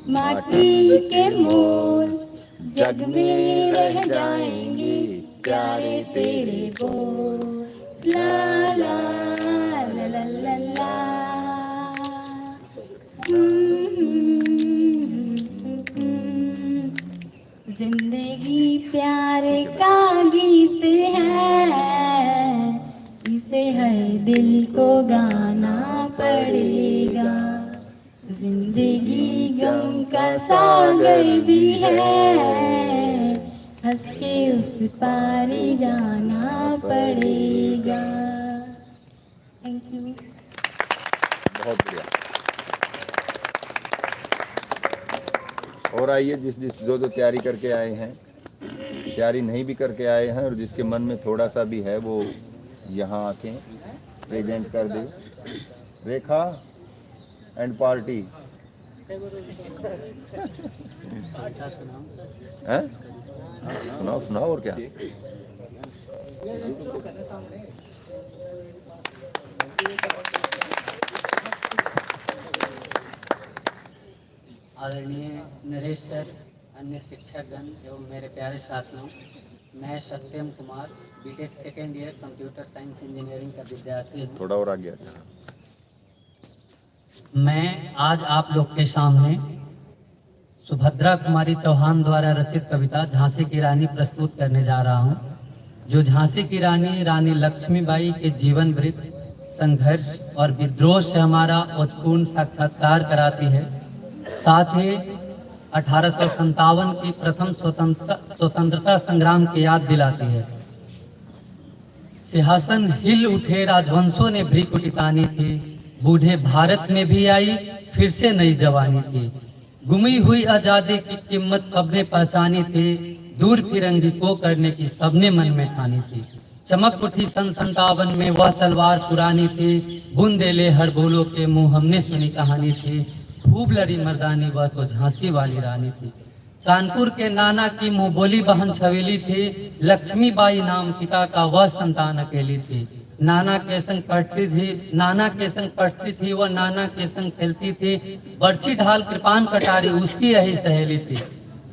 माटी के मोल, जग में रह जाएंगे प्यारे तेरे बोल। ला ला ला ला ला ला। जिंदगी प्यार का गीत है, इसे हर दिल को गाना पड़ेगा। जिंदगी गम का सागर भी है, हंस के उस पार जाना पड़ेगा। Thank you. बहुत बढ़िया। और आइए जो तैयारी करके आए हैं, तैयारी नहीं भी करके आए हैं और जिसके मन में थोड़ा सा भी है वो यहाँ आके प्रेजेंट कर दे। रेखा एंड पार्टी हैं? सुनाओ सुनाओ। और क्या? आदरणीय नरेश सर, अन्य शिक्षकगण एवं मेरे प्यारे साथियों, मैं Satyam Kumar BTech second year computer science engineering का विद्यार्थी हूँ। थोड़ा और आ गया। मैं आज आप लोग के सामने सुभद्रा कुमारी चौहान द्वारा रचित कविता झांसी की रानी प्रस्तुत करने जा रहा हूँ, जो झांसी की रानी रानी लक्ष्मीबाई के जीवन वृत्त, संघर्ष और विद्रोह से हमारा उत्पूर्ण साक्षात्कार कराती है। साथ ही 1857 की प्रथम स्वतंत्रता संग्राम की याद दिलाती है। सिंहासन हिल उठे राजवंशों ने भ्रीकुटी तानी थी, बूढ़े भारत में भी आई फिर से नई जवानी थी। गुमी हुई आजादी की कीमत सबने पहचानी थी, दूर फिरंगी को करने की सबने मन में ठानी थी। चमक उठी सन 57 में वह तलवार पुरानी थी, बुंदेले हर बोलो के मुंह हमने सुनी कहानी थी। खूब लड़ी मर्दानी वह तो झांसी वाली रानी थी। कानपुर के नाना की मुंह बोली बहन छवेली थी, लक्ष्मीबाई नाम पिता का वह संतान अकेली थी। नाना के संग पढ़ती थी वह नाना के संग खेलती थी, बर्छी ढाल कृपान कटारी उसकी यही सहेली थी।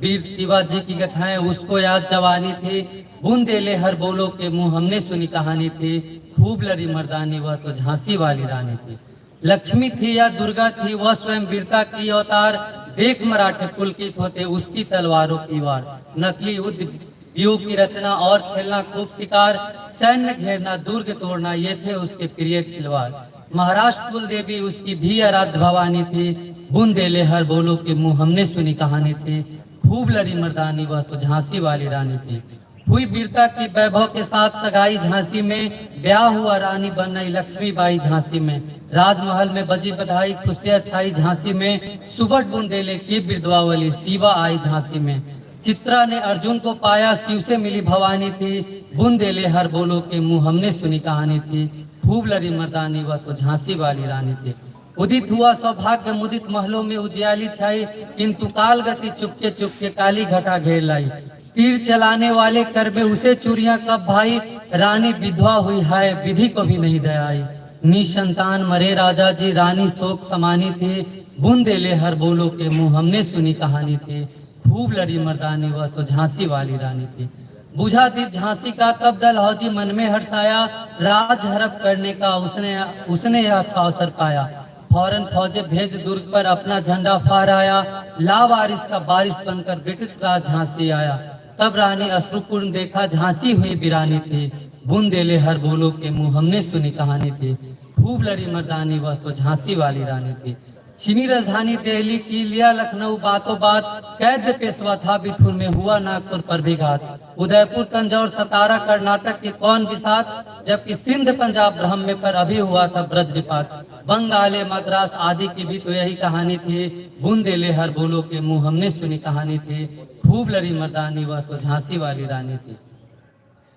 वीर शिवाजी की कथाएं उसको याद जवानी थी, बूंदेले हर बोलो के मुंह हमने सुनी कहानी थी। खूब लड़ी मर्दानी वह तो झांसी वाली रानी थी। लक्ष्मी थी या दुर्गा थी वह स्वयं वीरता की अवतार, देख मराठे पुलकित होते उसकी तलवारों की वार। नकली युद्ध व्यूह की रचना और खेलना खूब शिकार, सैन्य घेरना दुर्ग तोड़ना ये थे उसके प्रिय खिलवाड़। महाराष्ट्र कुल देवी उसकी भी आराध्य भवानी थी, बुंदेले हर बोलो के मुंह हमने सुनी कहानी थी। खूब लड़ी मर्दानी वह तो झांसी वाली रानी थी। हुई वीरता की वैभव के साथ सगाई झांसी में, ब्याह हुआ रानी बन गई लक्ष्मीबाई झांसी में। राजमहल में बजी बधाई खुशियां छाई झांसी में, सुबह बुंदेले की बिरदवावली शिवा आई झांसी में। चित्रा ने अर्जुन को पाया शिव से मिली भवानी थी, बुंदेले हर बोलो के मुंह हमने सुनी कहानी थी। खूब लड़ी मर्दानी वह तो झांसी वाली रानी थी। उदित हुआ सौभाग्य मुदित महलों में उजियाली छाई, किंतु काल गति चुपके चुपके काली घटा घेर लाई। तीर चलाने वाले करबे उसे चूरियां कब भाई, रानी विधवा हुई है विधि को भी नहीं दया आई। निसंतान मरे राजा जी रानी शोक समानी थी, बुंदेले हर बोलो के मुंह हमने सुनी कहानी थी। खूब लड़ी मर्दानी वह तो झांसी वाली रानी थी। बुझा दीप झांसी का तब दल हौजी मन में हर्षाया, राज हड़प करने का उसने यह अच्छा अवसर पाया। फौरन फौजे भेज दुर्ग पर अपना झंडा फहराया, लावारिस का बारिश बनकर ब्रिटिश राज झांसी आया। तब रानी अश्रुपूर्ण देखा झांसी हुई वीरानी थी, बुंदेले हर बोलो के मुंह हमने सुनी कहानी थी। खूब लड़ी मर्दानी वह तो झांसी वाली रानी थी। छीनी राजधानी दिल्ली की लिया लखनऊ बातों बात, कैद पेशवा था बिठूर में हुआ नागपुर पर भी घात। उदयपुर तंजौर सतारा कर्नाटक के कौन बिसात, जबकि सिंध पंजाब ब्रह्म पर अभी हुआ था ब्रजपात। बंगाले मद्रास आदि की भी तो यही कहानी थी, बुंदेले हर बोलो के मुंह हमने सुनी कहानी थी। खूब लड़ी मर्दानी वह तो झांसी वाली रानी थी।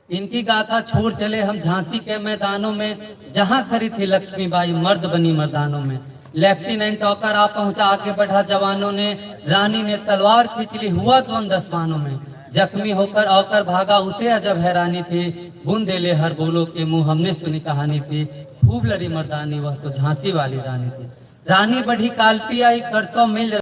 इनकी गाथा छोड़ चले हम झांसी के मैदानों में, जहां खड़ी थी लक्ष्मीबाई मर्द बनी मर्दानों में। लेफ्टिनेंट होकर आ पहुंचा आगे बढ़ा जवानों ने, रानी ने तलवार खींच ली हुआ द्वंद आसमानों में। जख्मी होकर आकर भागा उसे अजब हैरानी थी, बुंदेले हर बोलो के मुंह हमने सुनी कहानी थी। खूब लड़ी मर्दानी वह तो झांसी वाली रानी थी। रानी बढ़ी कालपी आई 150 मील